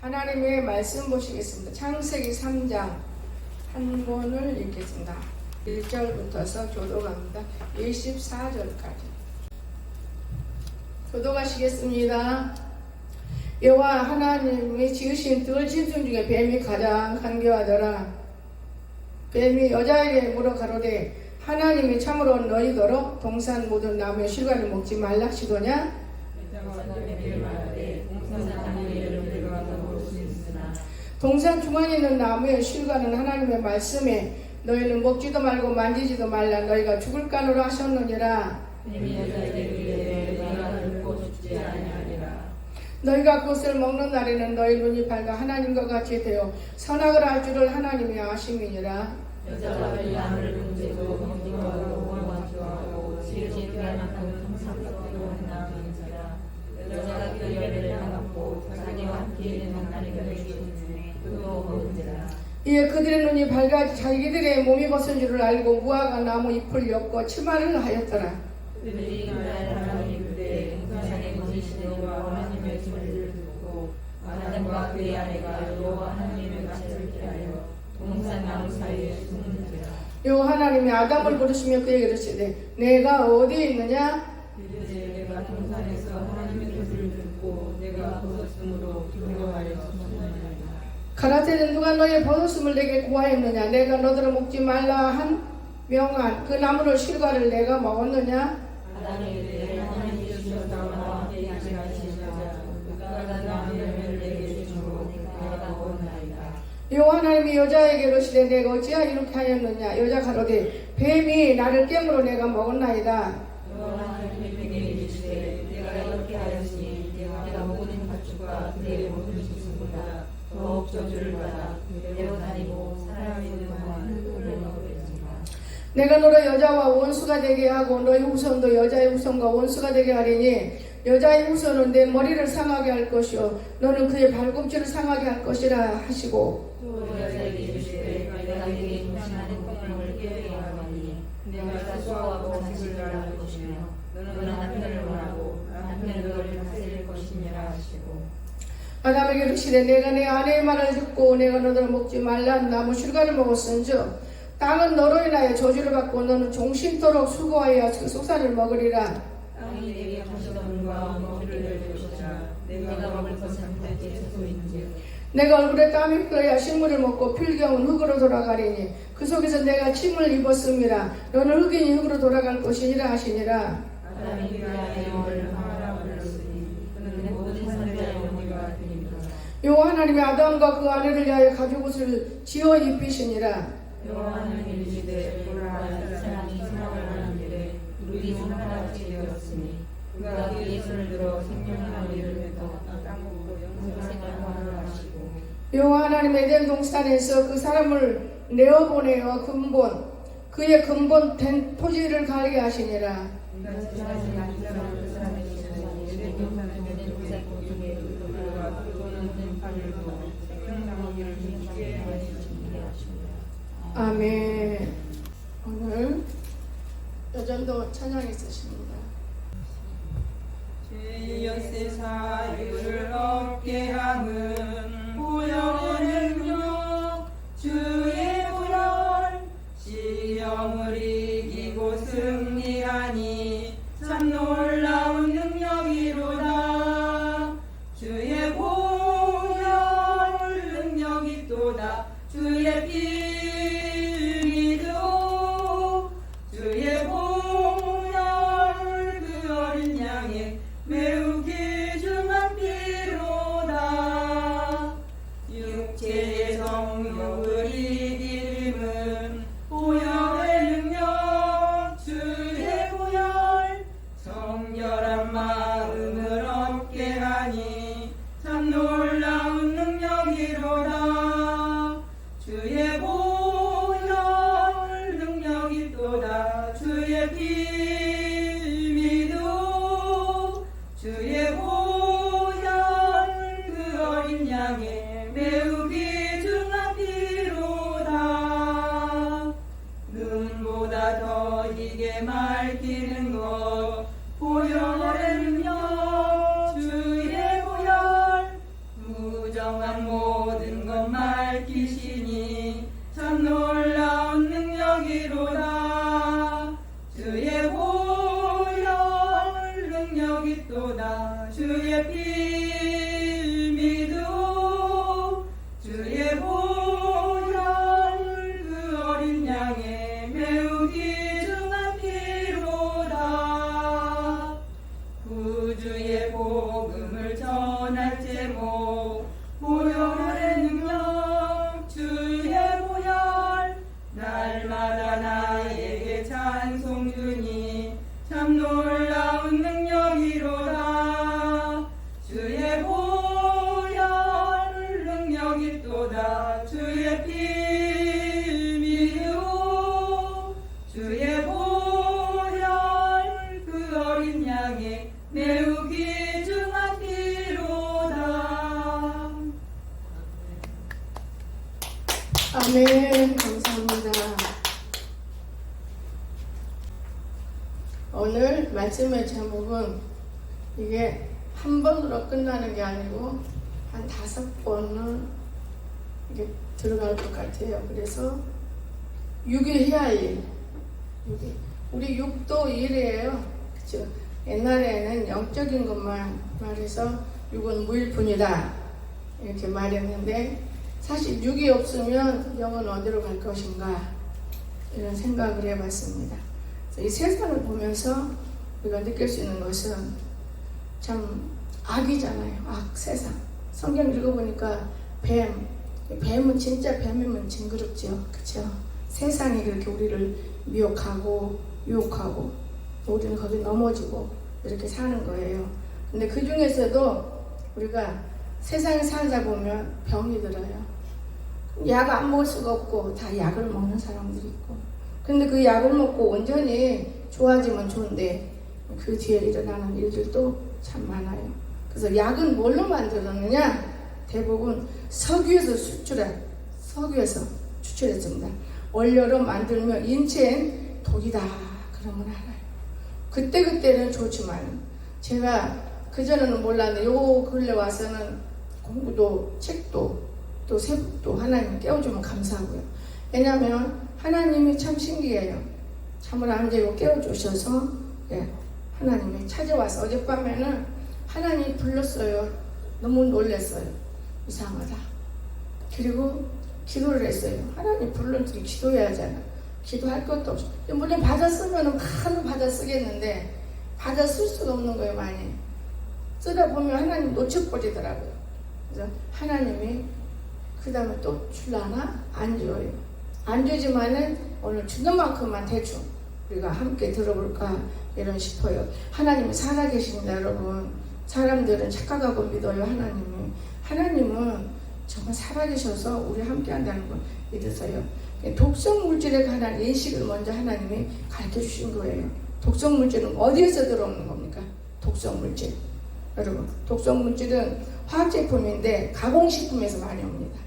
하나님의 말씀 보시겠습니다. 창세기 3장 한 권을 읽겠습니다. 1절부터서 교독합니다. 24절까지 교독하시겠습니다. 여호와 하나님이 지으신 들 짐승 중에 뱀이 가장 간교하더라. 뱀이 여자에게 물어 가로되 하나님이 참으로 너희더러 동산 모든 나무의 실과를 먹지 말라 하시더냐? 동산 중앙에 있는 나무의 실과는 하나님의 말씀에 너희는 먹지도 말고 만지지도 말라 너희가 죽을 간으로 하셨느니라. 너희가 그것을 먹는 날에는 너희 눈이 밝아 하나님과 같이 되어 선악을 알 줄을 하나님이 아심이니라. 여자가 양을 문제고 먹기도 좋아하고 지혜롭게 할 만큼 통상적으로 행하는 자라. 여자가 그 열매를 따먹고 자기와 함께 있는 하나님을 주시니 그도 먹은지라. 이에 그들의 눈이 밝아 자기들의 몸이 벗은 줄을 알고 무화과 나무 잎을 엮고 치마를 하였더라. 그들이 하나님 이르되 동산에 거주시는 여호와 하나님의 소리를 듣고 아담과 그의 아내가 여호와 하나님의 가시를 피하여 동산 나무 사이에 숨은지라. 여호와 하나님이 아담을 부르시며 그에게 이르시되 내가 어디에 있느냐? 이르되 내가 동산에서 하나님의 소리를 듣고 내가 벗었으므로 두려워하여 숨었느니라. 가라사대 누가 너의 벗었음을 내게 구하였느냐? 내가 너더러 먹지 말라 한 명한 그 나무를 실과를 내가 먹었느냐? 아담이 이르되 하나님이 주셔서 나와 함께 있게 하시자 그가 나무를 내게 주시고 내가 먹었나이다. 여호와 하나님이 여자에게 이르시되 내가 어찌하여 이렇게 하였느냐? 여자 가로되 뱀이 나를 깨물어 내가 먹었나이다. 여호와 하나님에게 이르시되 내가 이렇게 하였으니 내가 모든 가축과 그의 모든 짐승보다 더욱 저주를 받아 내어 다니고 살아있는 동안 흙으로 먹으리라. 내가 너를 여자와 원수가 되게 하고 너의 후손도 여자의 후손과 원수가 되게 하리니 여자의 후손은 내 머리를 상하게 할 것이요 너는 그의 발꿈치를 상하게 할 것이라 하시고 또 여자에게 이르시되 내가 네게 임신하는 콩을 깨게 하리니 내가 수고하고 자식을 낳을 것이며 너는 남편을 원하고 남편은 너를 다스릴 것이니라 하시고 아담에게 이르시되 내가 내 아내의 말을 듣고 내가 너를 먹지 말라 나무 실과를 먹었은즉 땅은 너로 인하여 저주를 받고 너는 종신토록 수고하여 그 속살을 먹으리라. 땅이 내게 가시덤과 먹이를 낼 것이라 내가 먹을 것은 달게 채소인지 내가 얼굴에 땀이 흘러야 식물을 먹고 필경은 흙으로 돌아가리니 그 속에서 내가 침을 입었음이라 너는 흙이니 흙으로 돌아갈 것이니라 하시니라. 아담이 그 아내의 이름을 하와라 불렀으니 그는 모든 사람의 어머니가 되니라. 여호와 하나님이 아담과 그 아내를 위하여 가죽옷을 지어 입히시니라. 여호와 하나님이 이르시되 보라 이 사람이 선악을 하는 일에 우리 손가락이 되었으니 그가 그의 손을 들어 생명나무 이름에서 땅콩으로 영생을 하라 하시고 여호와 하나님 에덴 동산에서 그 사람을 내어보내어 그의 근본 된 토지를 가리게 하시니라. 인같이 사신 남자는 그 사람의 지성이 에덴 동산에 된 동산 고중에 그들과 그거는 된 파일도 생명나무 이름을 있게 하시니라 하시니라. 아멘. 오늘 여전도 찬양이 있으십니다. 죄의 세사유를 얻게 함은 구원의 능력 주의 구원 시험을 이기고 승리하니 참 놀라운 능력이로다. 주의 보혈 능력이 또다. 주의 피 주의 보혈 그 어린 양의 매우 귀중한 피로다. 능력이로다 주의 보혈 능력이 또다 주의 피 믿음 주의 보혈 그 어린 양의 매우 귀중한 피로다 구주의 복음을 전할 제목 보혈의 능력 주의 보혈 날마다 나에게 찬송 주니 참 놀라운 능력이로다 주의 보혈 능력이 또다 주의 피 믿음 주의 보혈 그 어린 양의 매우 귀중한 피로다. 아멘. 감사합니다. 오늘 말씀의 제목은 이게 한 번으로 끝나는 게 아니고 한 5번은 이게 들어갈 것 같아요. 그래서 6일 해야 할 일. 6일. 우리 6도 일이에요. 그죠? 옛날에는 영적인 것만 말해서 6은 무일푼이다. 이렇게 말했는데 사실 6이 없으면 영은 어디로 갈 것인가 이런 생각을 해봤습니다. 이 세상을 보면서 우리가 느낄 수 있는 것은 참 악이잖아요. 악, 세상. 성경 읽어보니까 뱀은 진짜 뱀이면 징그럽죠. 그쵸? 세상이 그렇게 우리를 미혹하고 유혹하고 우리는 거기 넘어지고 이렇게 사는 거예요. 근데 그 중에서도 우리가 세상에 살다 보면 병이 들어요. 약 안 먹을 수가 없고 다 약을 먹는 사람들이 있고, 근데 그 약을 먹고 온전히 좋아지면 좋은데 그 뒤에 일어나는 일들도 참 많아요. 그래서 약은 뭘로 만들었느냐? 대부분 석유에서 추출했습니다. 원료로 만들면 인체엔 독이다 그러면 알아요. 그때는 좋지만 제가 그전에는 몰랐는데 요 근래 와서는 공부도 책도 또 세북도 하나님 깨워주면 감사하고요. 왜냐하면 하나님이 참 신기해요. 잠을 안 자고 깨워주셔서 하나님이 찾아와서 어젯밤에는 하나님이 불렀어요. 너무 놀랐어요. 이상하다. 그리고 기도를 했어요. 하나님 불렀으니 기도해야 하잖아. 기도할 것도 없어. 물론 받아 쓰면 많은 받아 쓰겠는데 받아 쓸 수가 없는 거예요. 많이 쓰다 보면 하나님 놓쳐버리더라고요. 그래서 하나님이 그 다음에 또 줄라나? 안 줘요. 안 주지만은 오늘 주는 만큼만 대충 우리가 함께 들어볼까 이런 싶어요. 하나님이 살아계십니다. 여러분, 사람들은 착각하고 믿어요. 하나님은 정말 살아계셔서 우리 함께 한다는 걸 믿으세요. 독성 물질에 관한 인식을 먼저 하나님이 가르쳐 주신 거예요. 독성 물질은 어디에서 들어오는 겁니까? 독성 물질. 여러분, 독성 물질은 화학제품인데 가공식품에서 많이 옵니다.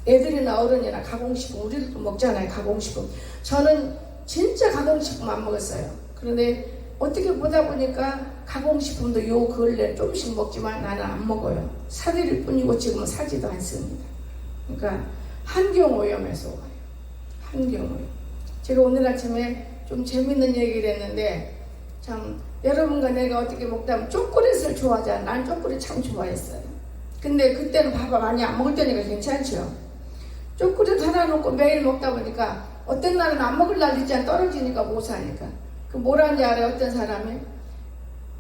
애들이나 어른이나 가공식품, 우리도 먹잖아요. 가공식품. 저는 진짜 가공식품 안 먹었어요. 그런데 어떻게 보다 보니까 가공식품도 요 근래 조금씩 먹지만 나는 안 먹어요. 사드릴 뿐이고 지금은 사지도 않습니다. 그러니까 환경오염에서 와요. 환경오염. 제가 오늘 아침에 좀 재밌는 얘기를 했는데 참 여러분과 내가 어떻게 먹다 보면 초콜릿을 좋아하잖아. 난 초콜릿 참 좋아했어요. 근데 그때는 밥 많이 안 먹을 때니까 괜찮죠. 초콜릿 하나 놓고 매일 먹다 보니까 어떤 날은 안 먹을 날 있잖아. 떨어지니까 못 사니까. 그 뭐라는지 알아요? 어떤 사람이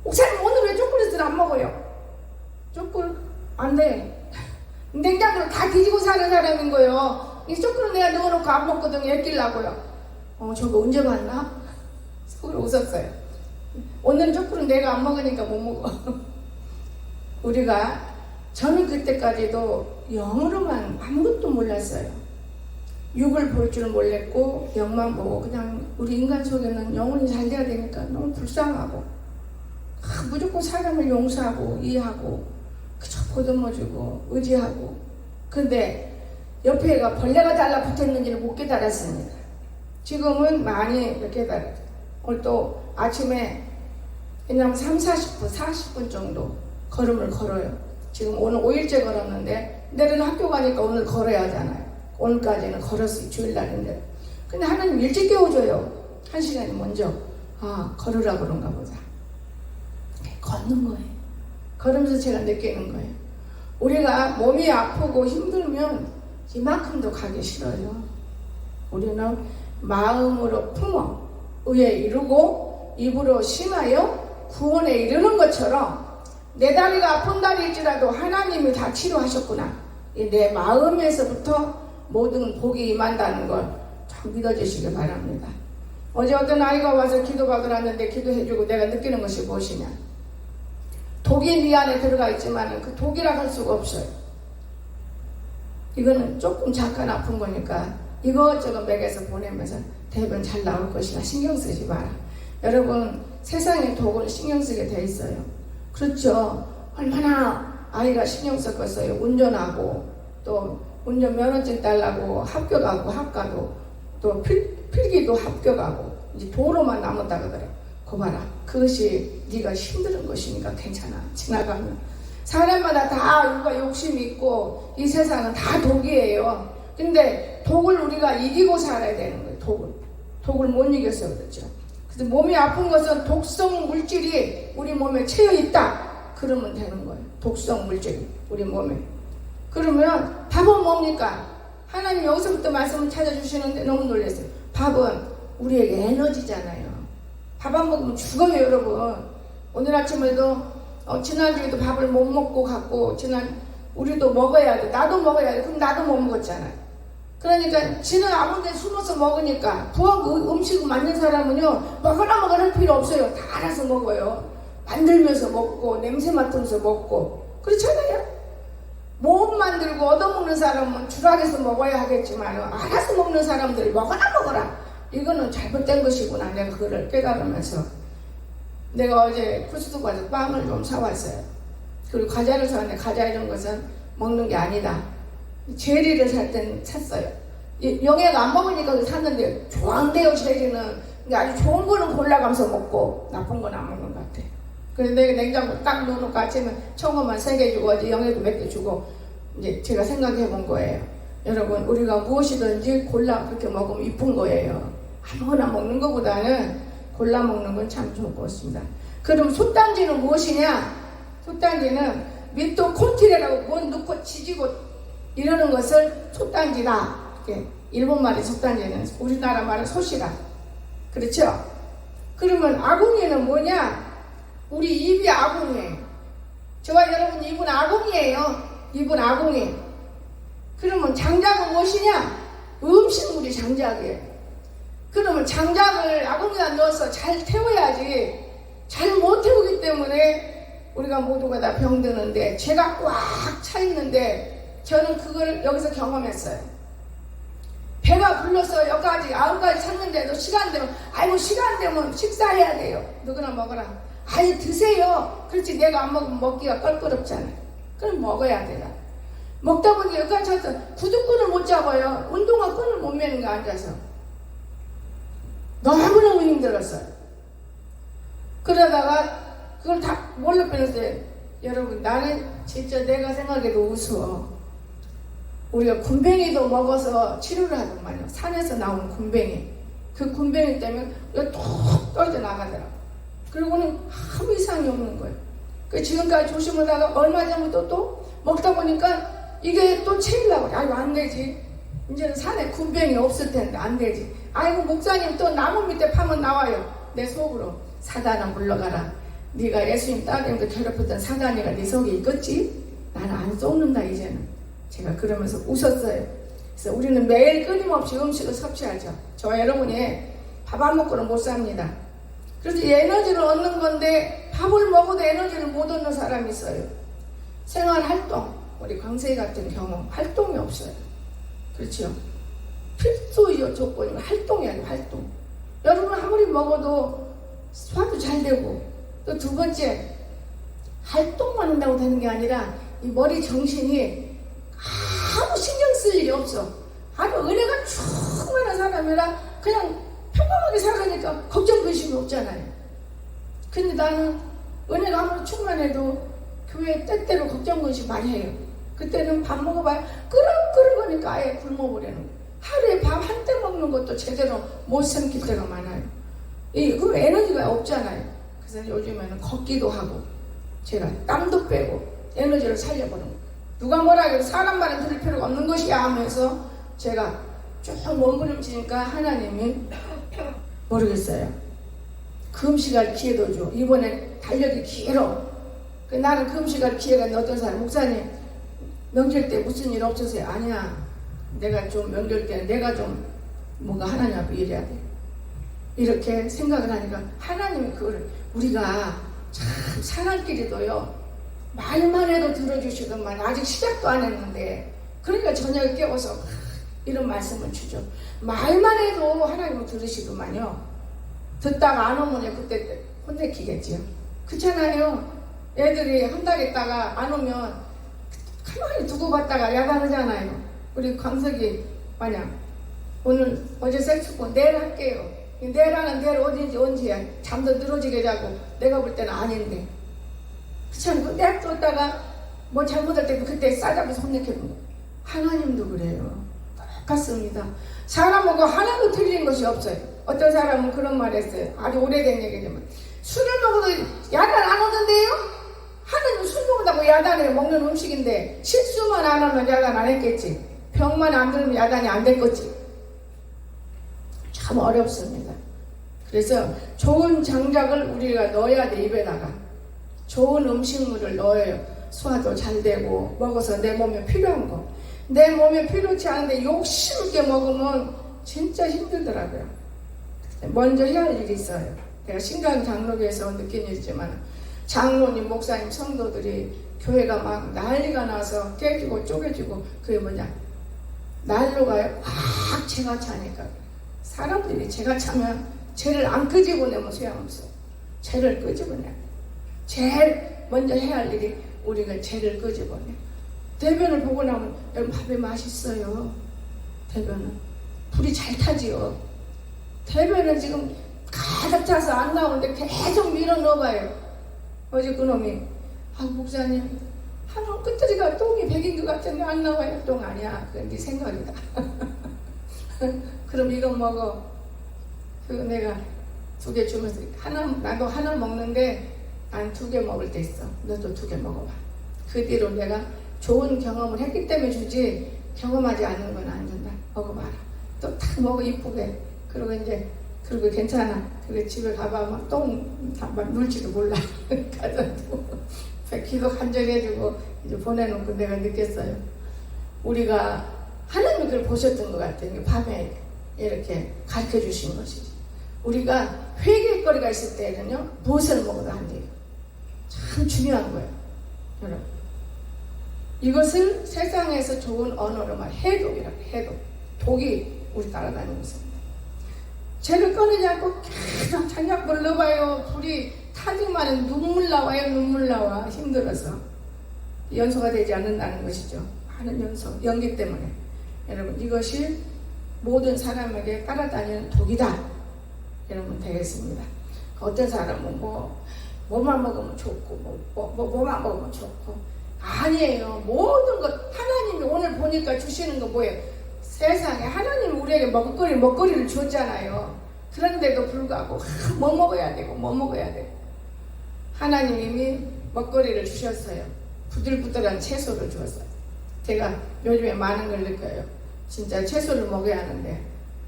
목사님 오늘 왜 초콜릿을 안 먹어요? 초콜릿 안 돼. 냉장고를 다 뒤지고 사는 사람인 거예요. 이 초콜릿 내가 넣어놓고 안 먹거든. 애끼려고요. 저거 언제 봤나? 속으로 웃었어요. 오늘 초콜릿 내가 안 먹으니까 못 먹어. 저는 그때까지도 영으로만 아무것도 몰랐어요. 육을 볼 줄 몰랐고 영만 보고 그냥 우리 인간 속에는 영혼이 잘 돼야 되니까 너무 불쌍하고 무조건 사람을 용서하고 이해하고 그저 보듬어주고 의지하고. 근데 옆에가 벌레가 달라붙었는지를 못 깨달았습니다. 지금은 많이 깨달아요. 오늘 또 아침에 그냥 40분 정도 걸음을 걸어요. 지금 오늘 5일째 걸었는데 내일은 학교 가니까 오늘 걸어야 하잖아요. 오늘까지는 걸었어요. 주일날인데. 근데 하나님 일찍 깨워줘요. 1시간이 먼저. 아, 걸으라 그런가 보다. 걷는 거예요. 걸으면서 제가 느끼는 거예요. 우리가 몸이 아프고 힘들면 이만큼도 가기 싫어요. 우리는 마음으로 품어 의에 이르고 입으로 신하여 구원에 이르는 것처럼 내 다리가 아픈 다리일지라도 하나님이 다 치료하셨구나. 내 마음에서부터 모든 복이 임한다는 걸 좀 믿어주시기 바랍니다. 어제 어떤 아이가 와서 기도받으러 왔는데 기도해주고 내가 느끼는 것이 무엇이냐. 독이 네 안에 들어가 있지만 그 독이라 할 수가 없어요. 이거는 조금 잠깐 아픈 거니까 이것저것 먹여서 보내면서 대변 잘 나올 것이다. 신경 쓰지 마라. 여러분, 세상의 독을 신경 쓰게 돼 있어요. 그렇죠. 얼마나 아이가 신경 썼겠어요. 운전하고 또 운전면허증 달라고 합격하고 학과도 또 필기도 합격하고 이제 도로만 남았다 그러더라. 거 봐라. 그것이 네가 힘든 것이니까 괜찮아. 지나가면 사람마다 다 누가 욕심이 있고 이 세상은 다 독이에요. 근데 독을 우리가 이기고 살아야 되는 거예요. 독을 못 이겨서 그렇죠. 그래서 몸이 아픈 것은 독성 물질이 우리 몸에 채여 있다. 그러면 되는 거예요. 독성 물질이 우리 몸에. 그러면 밥은 뭡니까? 하나님 여기서부터 말씀을 찾아주시는데 너무 놀랐어요. 밥은 우리에게 에너지잖아요. 밥 안 먹으면 죽어요, 여러분. 오늘 아침에도 지난주에도 밥을 못 먹고 갔고 우리도 먹어야 돼. 나도 먹어야 돼. 그럼 나도 못 먹었잖아요. 그러니까 지는 아무 데 숨어서 먹으니까 부엌 음식 만든 사람은요 먹으라 할 필요 없어요. 다 알아서 먹어요. 만들면서 먹고 냄새 맡으면서 먹고 그렇잖아요. 못 만들고 얻어먹는 사람은 주락해서 먹어야 하겠지만 알아서 먹는 사람들이 먹어라 이거는 잘못된 것이구나. 내가 그걸 깨달으면서 내가 어제 코스트코 가서 빵을 좀 사왔어요. 그리고 과자를 사왔는데 과자 이런 것은 먹는 게 아니다. 제리를 살 땐 샀어요. 영애가 안 먹으니까 샀는데 좋아한대요. 제리는 아주 좋은 거는 골라가면서 먹고 나쁜 건 안 먹는 것 같아. 그래서 내가 냉장고 딱 넣어놓고 아침에 청어만 3개 주고 어제 영애도 몇 개 주고 이제 제가 생각해 본 거예요. 여러분, 우리가 무엇이든지 골라 그렇게 먹으면 이쁜 거예요. 아무거나 먹는 것보다는 골라 먹는 건 참 좋을 것 같습니다. 그럼 솥단지는 무엇이냐? 솥단지는 미토콘티레라고 못 넣고 지지고 이러는 것을 솥단지다. 이렇게 일본 말의 솥단지는 우리나라 말은 솥이다. 그렇죠? 그러면 아궁이는 뭐냐? 우리 입이 아궁이에요. 저와 여러분 입은 아궁이에요. 입은 아궁이. 그러면 장작은 무엇이냐? 음식물이 장작이에요. 그러면 장작을 아궁이에 넣어서 잘 태워야지. 잘 못 태우기 때문에 우리가 모두가 다 병드는데 죄가 꽉 차 있는데 저는 그걸 여기서 경험했어요. 배가 불러서 여기까지 아홉까지 찼는데도 시간 되면 아이고 시간 되면 식사해야 돼요. 누구나 먹어라. 아니 드세요. 그렇지 내가 안 먹으면 먹기가 껄끄럽잖아요. 그럼 먹어야 돼요. 먹다 보니 여기까지 차서 구두끈을 못 잡아요. 운동화 끈을 못 매는 거 앉아서. 너무너무 힘들었어요. 그러다가 그걸 다 뭘로 빼냈어요. 여러분 나는 진짜 내가 생각해도 우스워. 우리가 군뱅이도 먹어서 치료를 하더만요. 산에서 나온 군뱅이. 그 군뱅이 때문에 톡 떨어져 나가더라고. 그리고는 아무 이상이 없는 거예요. 그 지금까지 조심하다가 얼마 전부터 또 먹다 보니까 이게 또 채이려고. 아이고 안 되지. 이제는 산에 군뱅이 없을 텐데 안 되지. 아이고 목사님 또 나무 밑에 파면 나와요. 내 속으로 사단아 물러가라. 네가 예수님 딸내미도 괴롭혔던 사단이가 네 속에 있겠지? 나는 안 쏘는다 이제는. 제가 그러면서 웃었어요. 그래서 우리는 매일 끊임없이 음식을 섭취하죠. 저와 여러분이 밥 안 먹고는 못 삽니다. 그래서 에너지를 얻는 건데 밥을 먹어도 에너지를 못 얻는 사람이 있어요. 생활활동, 우리 광세이 같은 경우 활동이 없어요. 그렇죠? 필수 조건이 활동이 아니에요. 활동. 여러분 아무리 먹어도 소화도 잘 되고 또 두 번째 활동만 한다고 되는 게 아니라 이 머리 정신이 아무 신경 쓸 일이 없어. 아주 은혜가 충만한 사람이라 그냥 평범하게 살아가니까 걱정 근심이 없잖아요. 근데 나는 은혜가 아무리 충만해도 교회 때때로 걱정 근심 많이 해요. 그때는 밥 먹어봐야 끄럭끄럭하니까 아예 굶어버리는 거예요. 하루에 밥 한 때 먹는 것도 제대로 못 삼킬 때가 많아요. 그 에너지가 없잖아요. 그래서 요즘에는 걷기도 하고 제가 땀도 빼고 에너지를 살려보는 거예요. 누가 뭐라 해도 사람 말은 들을 필요가 없는 것이야 하면서 제가 쭉 몸부림치니까 하나님이 모르겠어요. 금식할 기회도 줘. 이번에 달력이 길어. 나는 금식할 기회가 있는데 어떤 사람, 목사님 명절 때 무슨 일 없으세요? 아니야. 내가 좀 명절 때 내가 좀 뭔가 하나님 앞에 일해야 돼. 이렇게 생각을 하니까 하나님이 그거를 우리가 참 사람끼리도요 말만 해도 들어주시더만 아직 시작도 안 했는데 그러니까 저녁에 깨워서 이런 말씀을 주죠. 말만 해도 하나님은 들으시더만요. 듣다가 안 오면 그때 혼내키겠지요. 그렇잖아요. 애들이 한 달 있다가 안 오면 가만히 두고 봤다가 야단하잖아요. 우리 광석이 마냥 오늘 어제 섹스폰 내일 할게요. 내일 하는 내일 어딘지 언제야. 잠도 늘어지게 자고 내가 볼 때는 아닌데 그렇잖아요. 내가 떴다가 뭐 잘못할 때 그때 싸잡아서 혼내키는 거. 하나님도 그래요. 똑같습니다. 사람하고 하나도 틀린 것이 없어요. 어떤 사람은 그런 말 했어요. 아주 오래된 얘기지만 술을 먹어도 야단 안 오던데요? 하나님 술 먹는다고 야단해. 먹는 음식인데 실수만 안 하면 야단 안 했겠지. 병만 안 들으면 야단이 안 됐겠지. 참 어렵습니다. 그래서 좋은 장작을 우리가 넣어야 돼. 입에다가 좋은 음식물을 넣어요. 소화도 잘 되고 먹어서 내 몸에 필요한 거. 내 몸에 필요치 않은데 욕심 있게 먹으면 진짜 힘들더라고요. 먼저 해야 할 일이 있어요. 내가 신강 장로교에서 느낀 일이지만 장로님, 목사님, 성도들이 교회가 막 난리가 나서 깨지고 쪼개지고 그게 뭐냐 난로가요 확 채가 차니까 사람들이 채가 차면 죄를 안 끄집어내면 소용없어요. 죄를 끄집어내. 제일 먼저 해야 할 일이 우리가 죄를 끄집어내. 대변을 보고 나면 여러분 밥이 맛있어요. 대변은 불이 잘 타지요. 대변은 지금 가득 차서 안 나오는데 계속 밀어 넣어봐요. 어제 그놈이 목사님 한 끝자리가 똥이 100인 것 같은데 안 나와요. 똥 아니야. 그건 네 생각이다. 그럼 이거 먹어. 그 내가 2개 주면서 나도 하나 먹는데 난 2개 먹을 때 있어. 너도 2개 먹어봐. 그 뒤로 내가 좋은 경험을 했기 때문에 주지 경험하지 않는 건 안 준다. 먹어봐라. 또 탁 먹어 이쁘게. 그리고 이제 그리고 괜찮아. 그리고 집에 가봐면 똥 눌지도 몰라. 가서도 기도 간절해주고 이제 보내놓고 내가 느꼈어요. 우리가 하나님이 그걸 보셨던 것 같아요. 밤에 이렇게 가르쳐 주신 것이지. 우리가 회개거리가 있을 때는요 무엇을 먹어도 안 돼요. 참 중요한 거예요. 여러분 이것을 세상에서 좋은 언어로 말 해독이라고 해독. 독이 우리 따라다니고 있습니다. 죄를 꺼내지 않고 계속 장작불을 넣어봐요. 불이 타지만 눈물 나와요. 눈물 나와. 힘들어서 연소가 되지 않는다는 것이죠. 많은 연소, 연기 때문에. 여러분 이것이 모든 사람에게 따라다니는 독이다. 여러분 되겠습니다. 어떤 사람은 뭐만 먹으면 좋고 뭐만 먹으면 좋고 아니에요. 모든 것 하나님이 오늘 보니까 주시는 거 뭐예요? 세상에 하나님이 우리에게 먹거리를 줬잖아요. 그런데도 불구하고 뭐 먹어야 되고 뭐 먹어야 되고 하나님이 먹거리를 주셨어요. 부들부들한 채소를 주었어요. 제가 요즘에 많은 걸 느껴요. 진짜 채소를 먹어야 하는데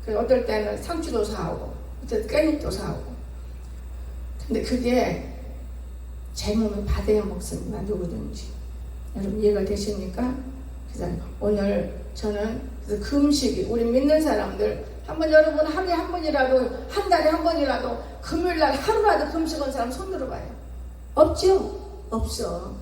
어떨 때는 상추도 사오고 어떨 때 깻잎도 사오고 근데 그게 제 몸에 받아야 먹습니다. 누구든지. 여러분 이해가 되십니까? 그래서 오늘 저는 금식이 우리 믿는 사람들 한번 여러분 하루에 한 번이라도 한 달에 한 번이라도 금요일날 하루라도 금식한 사람 손 들어봐요. 없죠? 없어.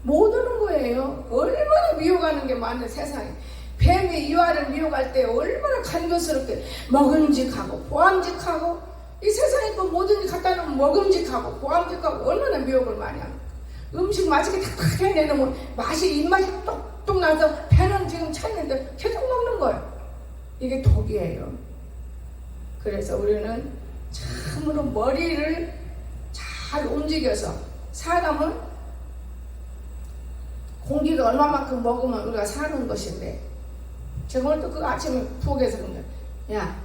못 오는 거예요. 얼마나 미혹하는 게 많은 세상에. 뱀이 이와를 미혹할 때 얼마나 간교스럽게 먹음직하고 보암직하고 이 세상에 그 뭐든지 갖다 놓으면 먹음직하고 보암직하고 얼마나 미혹을 많이 합니까? 음식 맛있게 탁탁 해내놓으면 입맛이 똑똑 나서 배는 지금 찼는데 계속 먹는 거예요. 이게 독이에요. 그래서 우리는 참으로 머리를 잘 움직여서 사람은 공기가 얼마만큼 먹으면 우리가 사는 것인데 제가 오늘 또 그 아침에 부엌에서 그런 거야. 야,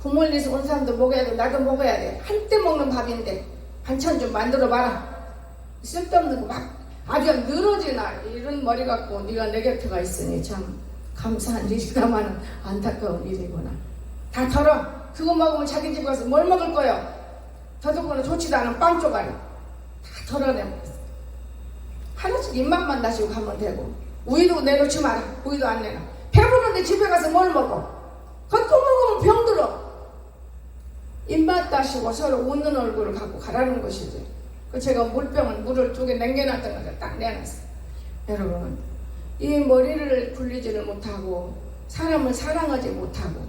구멀리에서 온 사람도 먹어야 돼. 나도 먹어야 돼. 한때 먹는 밥인데 반찬 좀 만들어봐라. 쓸데없는 거 막 아주 늘어지나 이런 머리 갖고 네가 내 곁에 있으니 참 감사한 일이다마는 안타까운 일이구나. 다 털어. 그거 먹으면 자기 집 가서 뭘 먹을 거요? 더더구나 좋지도 않은 빵 조각이 다 털어내고 하나씩 입맛만 다시고 가면 되고 우유도 내놓지 마라. 우유도 안 내놔. 배부른데 집에 가서 뭘 먹어? 그거 또 먹으면 병들어. 입맛 다시고 서로 웃는 얼굴을 갖고 가라는 것이지. 그 제가 물병을 물을 2개 남겨놨던 거를 딱 내놨어요. 여러분, 이 머리를 굴리지를 못하고 사람을 사랑하지 못하고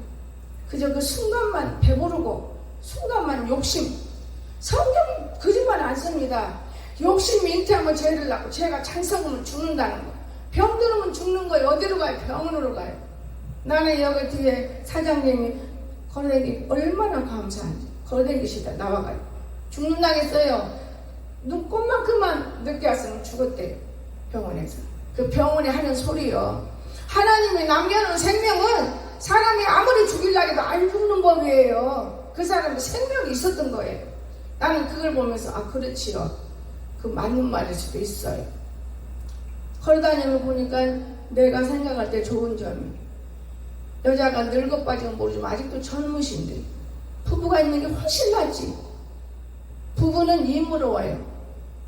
그저 그 순간만 배부르고 순간만 욕심. 성경이 거짓말 안 씁니다. 욕심이 잉태하면 죄를 낳고 죄가 찬성하면 죽는다는 거. 병들으면 죽는 거예요. 어디로 가요? 병원으로 가요. 나는 여기 뒤에 사장님이 걸어다니 얼마나 감사한지 걸어다니시다 나와가요. 죽는다겠어요. 눈꽃만큼만 늦게 왔으면 죽었대요. 병원에서. 그 병원에 하는 소리요. 하나님이 남겨놓은 생명은 사람이 아무리 죽이려고 해도 안 죽는 법이에요. 그 사람은 생명이 있었던 거예요. 나는 그걸 보면서 아 그렇지요. 그 맞는 말일 수도 있어요. 걸어다니면 보니까 내가 생각할 때 좋은 점이 여자가 늙어 빠지면 모르지만 아직도 젊으신데 부부가 있는 게 훨씬 낫지. 부부는 힘으로 와요.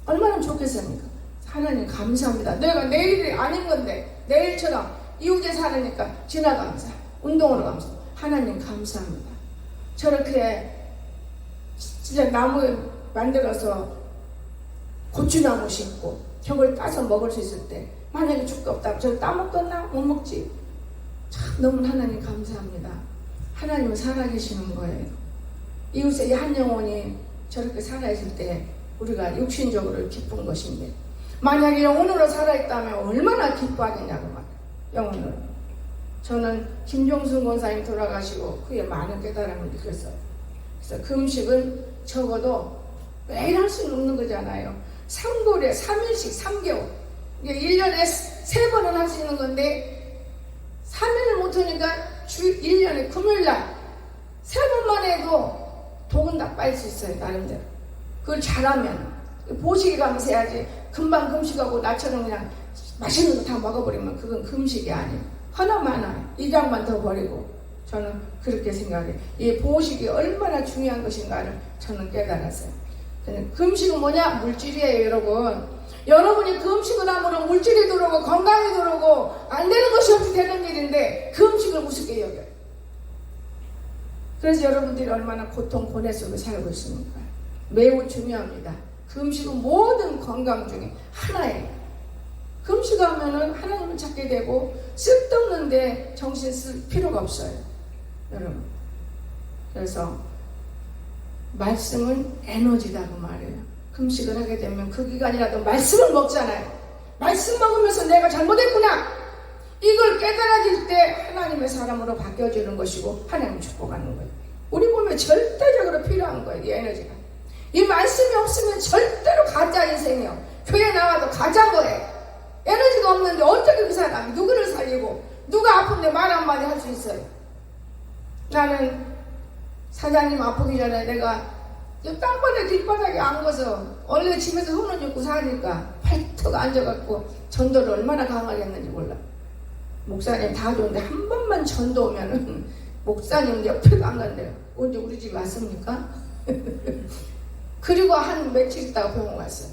얼마나 좋겠습니까? 하나님 감사합니다. 내가 내일이 아닌 건데 내일처럼 이웃에 살으니까 지나가면서 운동으로 가면서 하나님 감사합니다. 저렇게 진짜 나무 만들어서 고추나무 심고 저걸 따서 먹을 수 있을 때 만약에 줄 거 없다면 저걸 따먹겠나? 못 먹지. 참 너무 하나님 감사합니다. 하나님은 살아계시는 거예요. 이웃의 한 영혼이 저렇게 살아있을 때 우리가 육신적으로 기쁜 것인데 만약에 영혼으로 살아있다면 얼마나 기뻐하겠냐고 말이에요. 영혼으로. 저는 김종순 권사님 돌아가시고 그에 많은 깨달음을 느꼈어요. 그래서 금식은 적어도 매일 할 수는 없는 거잖아요. 3골에 3일씩 3개월. 이게 1년에 3번은 할 수 있는 건데 3일을 못하니까 1년에 금요일날 3번만 해도 독은 다 빨 수 있어요. 나름대로. 그걸 잘하면 보식에 가면서 해야지. 금방 금식하고 나처럼 그냥 맛있는 거 다 먹어버리면 그건 금식이 아니에요. 하나만 2장만 더 버리고 저는 그렇게 생각해요. 이 보식이 얼마나 중요한 것인가를 저는 깨달았어요. 금식은 뭐냐? 물질이에요. 여러분. 여러분이 금식을 하면 물질이 들어오고 건강이 들어오고 안 되는 것이 없이 되는 일인데 금식을 우습게 여겨요. 그래서 여러분들이 얼마나 고통 고뇌 속에 살고 있습니까? 매우 중요합니다. 금식은 모든 건강 중에 하나예요. 금식하면은 하나님을 찾게 되고 쓸데없는데 정신 쓸 필요가 없어요. 여러분. 그래서 말씀은 에너지다고 말해요. 금식을 하게 되면 그 기간이라도 말씀을 먹잖아요. 말씀 먹으면서 내가 잘못했구나. 이걸 깨달아질 때 하나님의 사람으로 바뀌어지는 것이고 하나님 축복하는 거예요. 우리 몸에 절대적으로 필요한 거예요. 이 에너지가. 이 말씀이 없으면 절대로 가짜 인생이요. 교회 나와도 가짜 거예요. 에너지가 없는데 어떻게 그 사람이 누구를 살리고 누가 아픈데 말 한마디 할 수 있어요. 나는 사장님 아프기 전에 내가 땅바닥에 길바닥에 앉아서 원래 집에서 흙을 줍고 사니까 팔떡 앉아갖고 전도를 얼마나 강하게 했는지 몰라. 목사님 다 좋은데 한 번만 전도 오면은 목사님 옆에도 안 간대요. 언제 우리 집에 왔습니까? 그리고 한 며칠 있다가 병원 갔어요.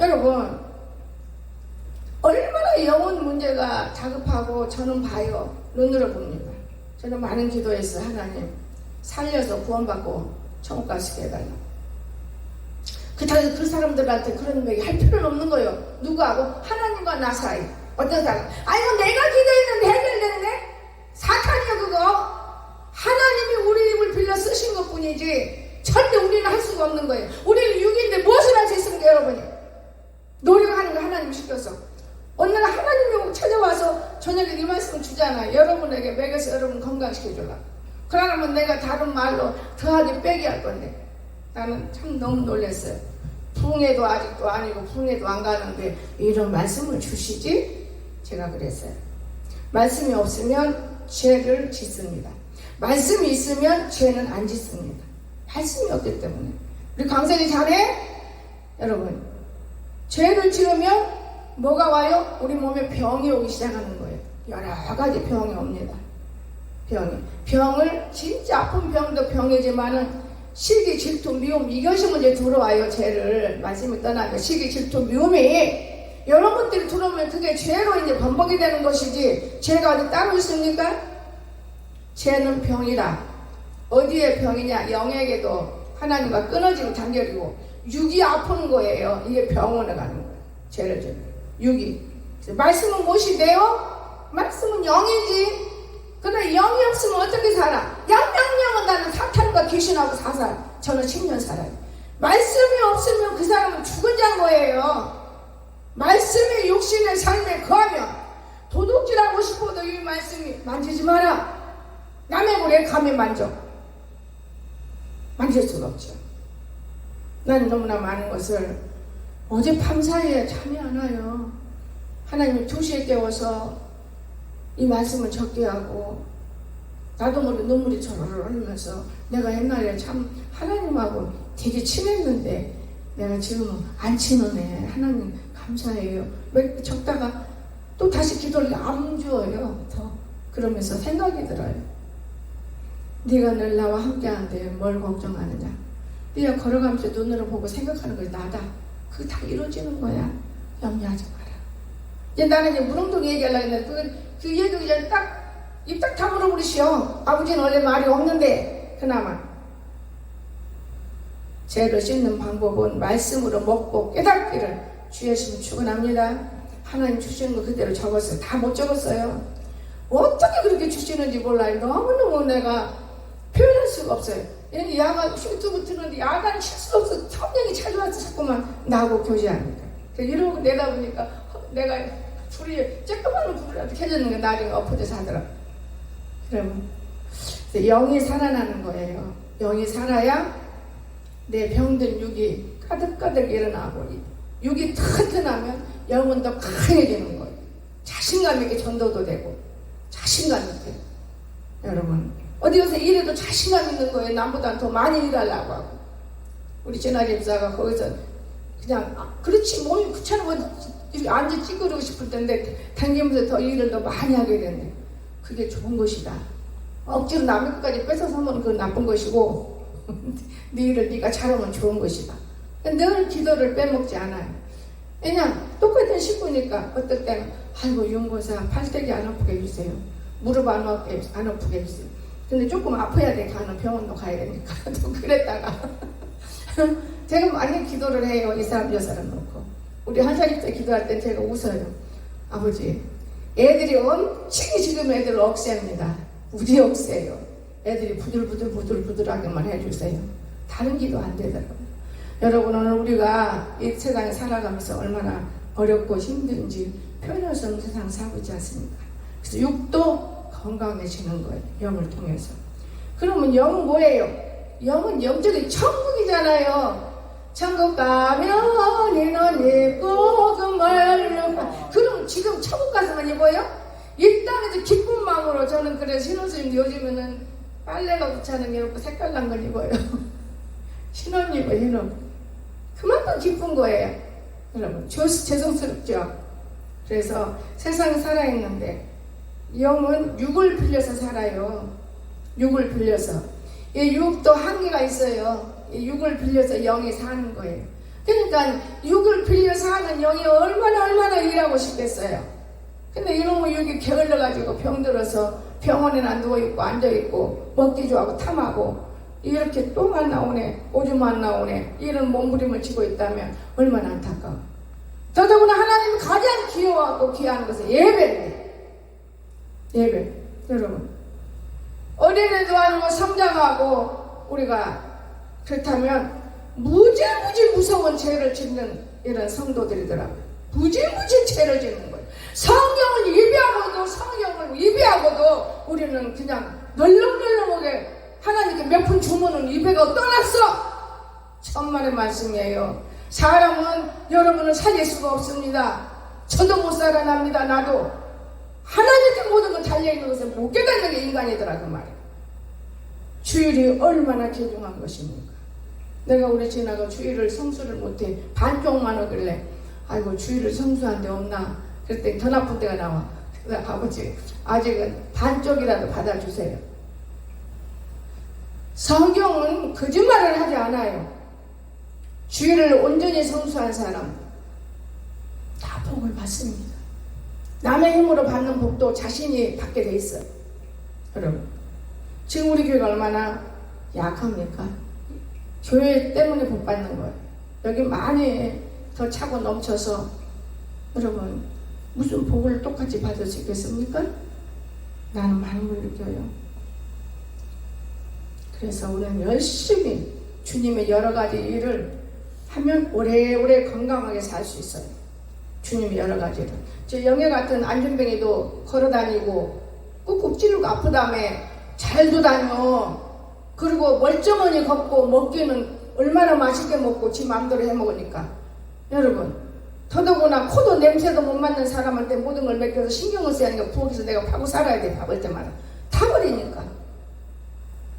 여러분 얼마나 영혼 문제가 다급하고 저는 봐요. 눈으로 봅니다. 저는 많은 기도했어요. 하나님 살려서 구원받고 천국 가시게 해달라. 그렇다고 그 사람들한테 그런 얘기 할 필요는 없는 거예요. 누구하고? 하나님과 나 사이. 어떤 사람? 아이고 내가 기도했는데 해결됐네? 사탄이요 그거. 하나님이 우리 입을 빌려 쓰신 것 뿐이지 절대 우리는 할 수가 없는 거예요. 우리는 육인데 무엇을 할 수 있습니까 여러분이? 노력하는 거 하나님 시켜서. 어느 날 하나님이 찾아와서 저녁에 이 말씀을 주잖아요. 여러분에게 먹여서 여러분 건강시켜줄라. 그러면 내가 다른 말로 더하기 빼기 할 건데 나는 참 너무 놀랐어요. 부흥회도 아직도 아니고 부흥회도 안 가는데 이런 말씀을 주시지? 제가 그랬어요. 말씀이 없으면 죄를 짓습니다. 말씀이 있으면 죄는 안 짓습니다. 말씀이 없기 때문에. 우리 강선이 잘해? 여러분, 죄를 지으면 뭐가 와요? 우리 몸에 병이 오기 시작하는 거예요. 여러 가지 병이 옵니다. 병을 진짜 아픈 병도 병이지만은 시기, 질투, 미움 이것이 먼저 들어와요. 죄를 말씀이 떠나면 시기, 질투, 미움이 이런 것들이 들어오면 그게 죄로 이제 번복이 되는 것이지 죄가 어디 따로 있습니까? 죄는 병이다. 어디에 병이냐? 영에게도 하나님과 끊어지고 단결이고 육이 아픈 거예요. 이게 병원에 가는 거예요. 죄를 지면 육이. 말씀은 무엇이돼요? 말씀은 영이지. 그러나 영이 없으면 어떻게 살아? 영은 나는 사탄과 귀신하고 사살. 저는 10년 살아요. 말씀이 없으면 그 사람은 죽은 자인 거예요. 말씀이 육신의 삶에 거하면 도둑질하고 싶어도 이 말씀이 만지지 마라. 남의 물에 감히 만질 수가 없죠. 나는 너무나 많은 것을 어제 밤사이에 잠이 안 와요. 하나님이 2시에 깨워서 이 말씀을 적게 하고 나도 모르게 눈물이 저러르 흘리면서 내가 옛날에 참 하나님하고 되게 친했는데 내가 지금은 안 친하네. 하나님 감사해요. 왜 적다가 또 다시 기도를 안 주어요. 더 그러면서 생각이 들어요. 네가 늘 나와 함께하는데 뭘 걱정하느냐. 네가 걸어가면서 눈으로 보고 생각하는 것이 나다. 그게 다 이루어지는 거야. 염려하지 마라. 이제 나는 이제 무릉동 얘기하려고 했는데 그 얘기 이제 입 딱 다물어 버리시오. 아버지는 원래 말이 없는데 그나마 죄를 씻는 방법은 말씀으로 먹고 깨닫기를 주 예수님 축원합니다. 하나님 주시는 거 그대로 적었어요. 다 못 적었어요. 어떻게 그렇게 주시는지 몰라요. 너무너무 내가 표현할 수가 없어요. 야가 유튜브 틀었는데 야간 칠 수 없어. 성령이 찾아와서 자꾸만 나하고 교제합니다. 이러고 내다 보니까 내가 불이 조그마한 불이라도 켜졌는 게 나중에 엎어져 사더라. 그러면 영이 살아나는 거예요. 영이 살아야 내 병든 육이 가득가득 일어나고 육이 튼튼하면 영은 더 강해지는 거예요. 자신감 있게 전도도 되고 자신감 있게. 여러분 어디 가서 일해도 자신감 있는 거예요. 남보다 더 많이 일하려고 하고. 우리 진아 집사가 거기서 그냥 그렇지 몸이 귀찮은 건 이렇게 앉아 찌그러고 싶을 텐데 당기면서 더 일을 더 많이 하게 되네. 그게 좋은 것이다. 억지로 남의 것까지 뺏어서 하면 그건 나쁜 것이고 네 일을 네가 잘하면 좋은 것이다. 늘 기도를 빼먹지 않아요. 그냥 똑같은 식구니까 어떨 때는 아이고 윤고사 팔뚝이 안 아프게 해주세요. 무릎 안 아프게 해주세요. 근데 조금 아파야 돼. 가는 병원도 가야 되니까 또 그랬다가 제가 많이 기도를 해요. 이 사람 저 사람 놓고 우리 한사님 때 기도할 때 제가 웃어요. 아버지 애들이 엄청 지금 애들 억세입니다. 우리 억세요. 애들이 부들부들하게만 해주세요. 다른 기도 안 되더라고요. 여러분 오늘 우리가 이 세상에 살아가면서 얼마나 어렵고 힘든지 표현할 수 없는 세상 살고 있지 않습니까? 그래서 육도 건강해지는 거예요. 영을 통해서. 그러면 영은 뭐예요? 영은 영적인 천국이잖아요. 천국 가면 이는 입고 금을 그럼 지금 천국 가서만 입어요? 이 땅에서 기쁜 마음으로 저는 그래 신혼스님 요즘에는 빨래가 귀찮은 게 없고 색깔난 걸 입어요. 신혼 입어요. 신혼. 그만큼 기쁜 거예요. 여러분 죄송스럽죠? 그래서 세상에 살아있는데 영은 육을 빌려서 살아요. 육을 빌려서. 이 육도 한계가 있어요. 이 육을 빌려서 영이 사는 거예요. 그러니까 육을 빌려서 하는 영이 얼마나 일하고 싶겠어요. 근데 이놈의 육이 게을러가지고 병들어서 병원에나 누워있고 앉아있고 먹기 좋아하고 탐하고 이렇게 똥만 나오네 오줌만 나오네 이런 몸부림을 치고 있다면 얼마나 안타까워. 더더구나 하나님이 가장 귀여워하고 귀한 것은 예배인데 예배. 여러분 어린애도 하는 거 성장하고 우리가 그렇다면 무지무지 무서운 죄를 짓는 이런 성도들이더라고요. 무지무지 죄를 짓는 거예요. 성경을 예배하고도 우리는 그냥 널렁널렁하게 하나님께 몇 푼 주면은 예배가 떠났어. 천만의 말씀이에요. 사람은 여러분을 살릴 수가 없습니다. 저도 못 살아납니다. 나도 하나님께 모든 걸 달려있는 것을 못 깨닫는 게 인간이더라 그 말이야. 주일이 얼마나 귀중한 것입니까? 내가 우리 지나가 주일을 성수를 못해 반쪽만 하길래 아이고 주일을 성수한 데 없나 그랬더니 더 나쁜 데가 나와. 그래서 아버지 아직은 반쪽이라도 받아주세요. 성경은 거짓말을 하지 않아요. 주일을 온전히 성수한 사람 다 복을 받습니다. 남의 힘으로 받는 복도 자신이 받게 돼 있어요. 여러분 지금 우리 교회가 얼마나 약합니까? 교회 때문에 복 받는 거예요. 여기 많이 더 차고 넘쳐서 여러분 무슨 복을 똑같이 받을 수 있겠습니까? 나는 많은 걸 느껴요. 그래서 우리는 열심히 주님의 여러 가지 일을 하면 오래오래 건강하게 살 수 있어요. 주님의 여러 가지를. 저 영애 같은 안전뱅이도 걸어다니고 꾹꾹 찌르고 아프다며 잘도 다녀. 그리고 멀쩡하니 걷고 먹기는 얼마나 맛있게 먹고 지 마음대로 해먹으니까. 여러분 더더구나 코도 냄새도 못 맡는 사람한테 모든 걸 맡겨서 신경을 써야 하니까 부엌에서 내가 파고 살아야 돼. 밥을 때마다 다 버리니까.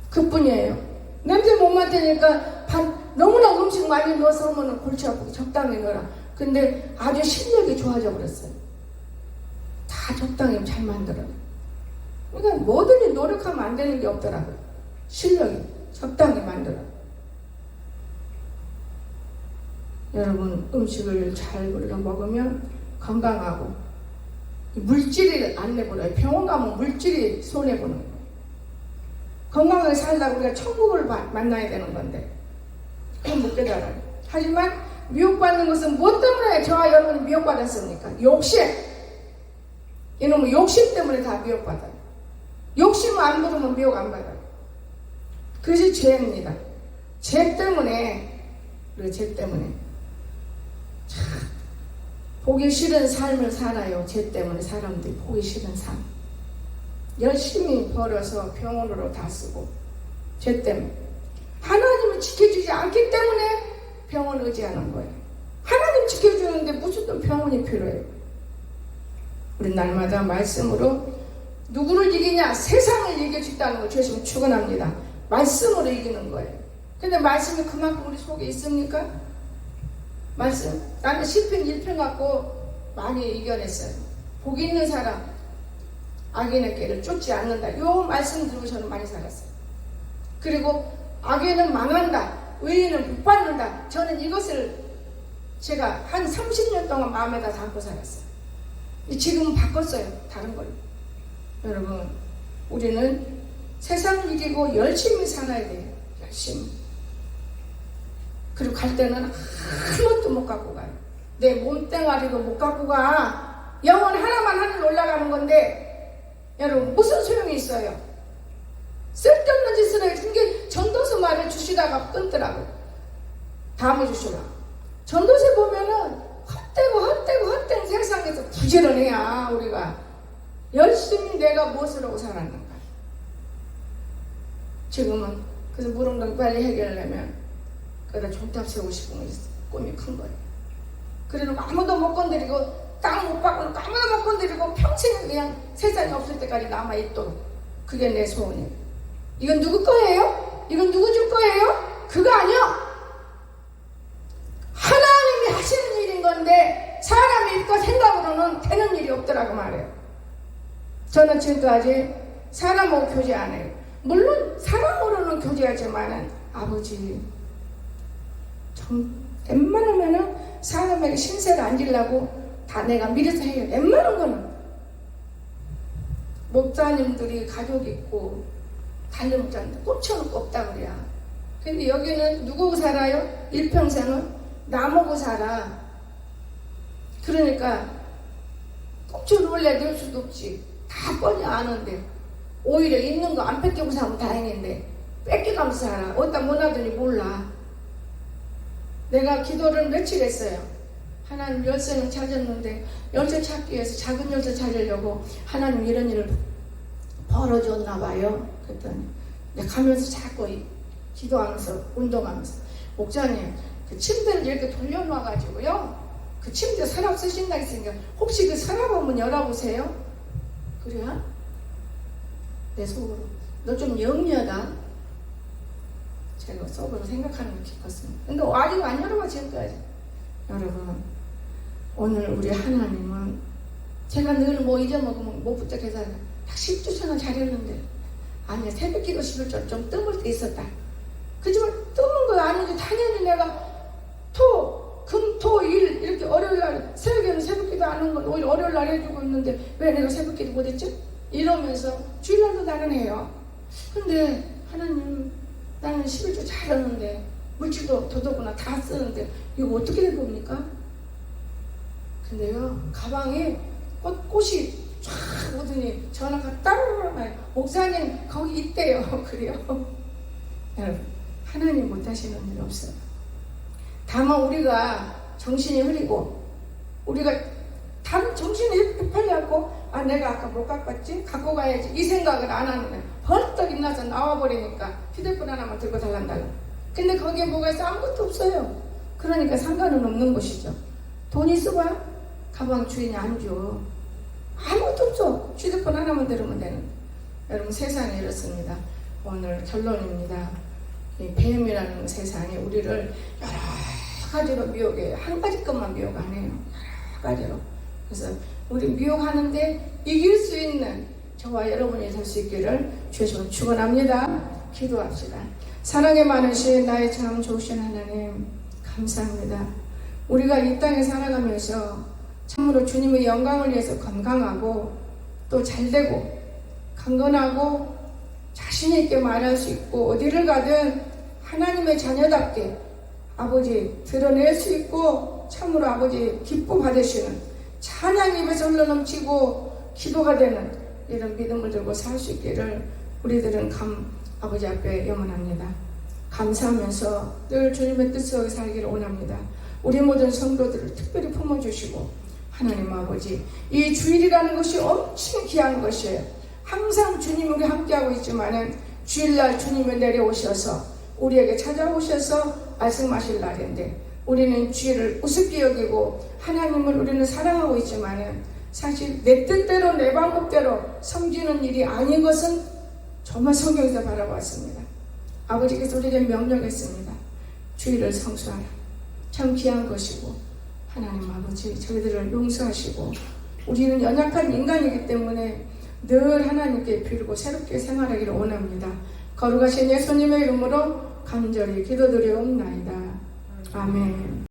그뿐이에요. 냄새 못 맡으니까 너무나 음식 많이 넣어서 하면 골치 아프고 적당히 넣어라. 근데 아주 실력이 좋아져 버렸어요. 다 적당히 잘 만들어요. 그러니까 뭐든지 노력하면 안 되는 게 없더라고요. 실력이 적당히 만들어요. 여러분 음식을 잘 우리가 먹으면 건강하고 물질이 안 내버려요. 병원 가면 물질이 손해보는 거예요. 건강하게 살다 우리가 천국을 만나야 되는 건데 그건 못 깨달아요. 하지만 미혹받는 것은 무엇 때문에 저와 여러분이 미혹받았습니까? 욕심. 이놈은 욕심 때문에 다 미혹받아요. 욕심 안 부르면 미혹 안 받아요. 그것이 죄입니다. 죄 때문에 우리가 죄 때문에 참 보기 싫은 삶을 살아요. 죄 때문에 사람들이 보기 싫은 삶. 열심히 벌어서 병원으로 다 쓰고 죄 때문에 하나님을 지켜주지 않기 때문에 병원 의지하는 거예요. 하나님 지켜주는데 무슨 또 병원이 필요해요. 우리 날마다 말씀으로 누구를 이기냐? 세상을 이길 수 있다는 걸 주시면 축원합니다. 말씀으로 이기는 거예요. 근데 말씀이 그만큼 우리 속에 있습니까? 말씀. 나는 시편 1편 갖고 많이 이겨냈어요. 복 있는 사람 악인의 길을 쫓지 않는다. 이 말씀 들고 저는 많이 살았어요. 그리고 악인은 망한다. 의인은 복 받는다. 저는 이것을 제가 한 30년 동안 마음에다 담고 살았어요. 지금은 바꿨어요. 다른 걸로. 여러분 우리는 세상을 이기고 열심히 살아야 돼요. 열심히. 그리고 갈 때는 아무것도 못 갖고 가요. 내 몸뚱아리도 못 갖고 가. 영혼 하나만 하늘 올라가는 건데 여러분 무슨 소용이 있어요? 쓸데없는 짓을 해요. 이게 전도서 말을 주시다가 끊더라고요. 다음에 주시라. 전도서 보면은 헛되고 세상에서 부지런해야 우리가 열심히 내가 무엇을 하고 살았는가. 지금은 그래서 무릉동 빨리 해결하려면 그래다 종탑 세우고 싶은 꿈이 큰 거예요. 그래도 아무도 못 건드리고 땅 못 받고 아무도 못 건드리고 평생 그냥 세상이 없을 때까지 남아있도록 그게 내 소원이에요. 이건 누구 거예요? 이건 누구 줄 거예요? 그거 아니요. 하나님이 하시는 일인 건데 사람의 입과 생각으로는 되는 일이 없더라고 말해요. 저는 지금까지 사람하고 교제 안 해요. 물론 사람으로는 교제하지만은 아버지 웬만하면은 사람에게 신세를 안 지려고 다 내가 미래서 해요. 웬만한 거는 목사님들이 가족 있고 달려 목사님들 꼽혀놓고 없다 그래야. 근데 여기는 누구고 살아요? 일평생은 나무고 살아. 그러니까 꼽혀놓을래 낼 수도 없지. 다 뻔히 아는데 오히려 있는 거 안 뺏기고 사면 다행인데 뺏겨가면서 살아. 어디다 못 놔두니 몰라. 내가 기도를 며칠 했어요. 하나님 열쇠는 찾았는데 열쇠 찾기 위해서 작은 열쇠 찾으려고 하나님 이런 일을 벌어줬나 봐요. 그랬더니 내가 가면서 자꾸 기도하면서 운동하면서 목사님 그 침대를 이렇게 돌려놔가지고요 그 침대 서랍 쓰신다 했으니까 혹시 그 서랍 한번 열어보세요. 그래? 내 속으로 너 좀 영리하다. 제가 속으로 생각하는 게 깊었습니다. 근데 아직 안 열어봐 지금까지. 여러분, 오늘 우리 하나님은 제가 늘 뭐 잊어먹으면 못 붙잡해서 딱 10주 잘했는데 아니야, 새벽기도 11조 좀 뜸을 때 있었다. 그지만 뜸은 거 아니지. 당연히 내가 금, 토, 일 이렇게 월요일날 새벽에는 새벽기도 안 하는 걸 오히려 월요일날 해주고 있는데 왜 내가 새벽기도 못했지? 이러면서 주일날도 나는 해요. 근데 하나님, 나는 11조 잘하는데 물질도 더더구나 다 쓰는데 이거 어떻게 된 겁니까? 근데요, 가방에 꽃이 쫙 오더니 전화가 따르르 와요. 목사님 거기 있대요. 그래요. 여러분, 하나님 못하시는 일 없어요. 다만 우리가 정신이 흐리고 우리가 다른 정신이 헷갈려갖고 아 내가 아까 못 갖고 왔지? 갖고 가야지 이 생각을 안 하는 거야. 벌떡 일어나서 나와버리니까 휴대폰 하나만 들고 달란다고. 근데 거기에 뭐가 있어? 아무것도 없어요. 그러니까 상관은 없는 것이죠. 돈 있어봐? 가방 주인이 안 줘. 아무것도 없어. 휴대폰 하나만 들으면 되는. 여러분, 세상이 이렇습니다. 오늘 결론입니다. 이 뱀이라는 세상이 우리를 여러 가지로 미혹해요. 한 가지 것만 미혹 안 해요. 여러 가지로. 그래서 우리 미혹하는데 이길 수 있는 저와 여러분이 될 수 있기를 주여서 축원합니다. 기도합시다. 사랑에 많으신 나의 참 좋으신 하나님, 감사합니다. 우리가 이 땅에 살아가면서 참으로 주님의 영광을 위해서 건강하고 또 잘되고 강건하고 자신 있게 말할 수 있고 어디를 가든 하나님의 자녀답게 아버지 드러낼 수 있고 참으로 아버지 기뻐 받으시는 찬양 입에서 흘러넘치고 기도가 되는 이런 믿음을 들고 살 수 있기를 우리들은 아버지 앞에 염원합니다. 감사하면서 늘 주님의 뜻속에 살기를 원합니다. 우리 모든 성도들을 특별히 품어주시고 하나님 아버지, 이 주일이라는 것이 엄청 귀한 것이에요. 항상 주님이 우리 함께하고 있지만은 주일날 주님이 내려오셔서 우리에게 찾아오셔서 말씀하실 날인데 우리는 주일을 우습게 여기고 하나님을 우리는 사랑하고 있지만은 사실 내 뜻대로 내 방법대로 섬기는 일이 아닌 것은 정말 성경에서 바라보았습니다. 아버지께서 우리에게 명령했습니다. 주일을 성수하라. 참 귀한 것이고 하나님 아버지, 저희들을 용서하시고 우리는 연약한 인간이기 때문에 늘 하나님께 빌고 새롭게 생활하기를 원합니다. 거룩하신 예수님의 이름으로 간절히 기도드리옵나이다. 아멘.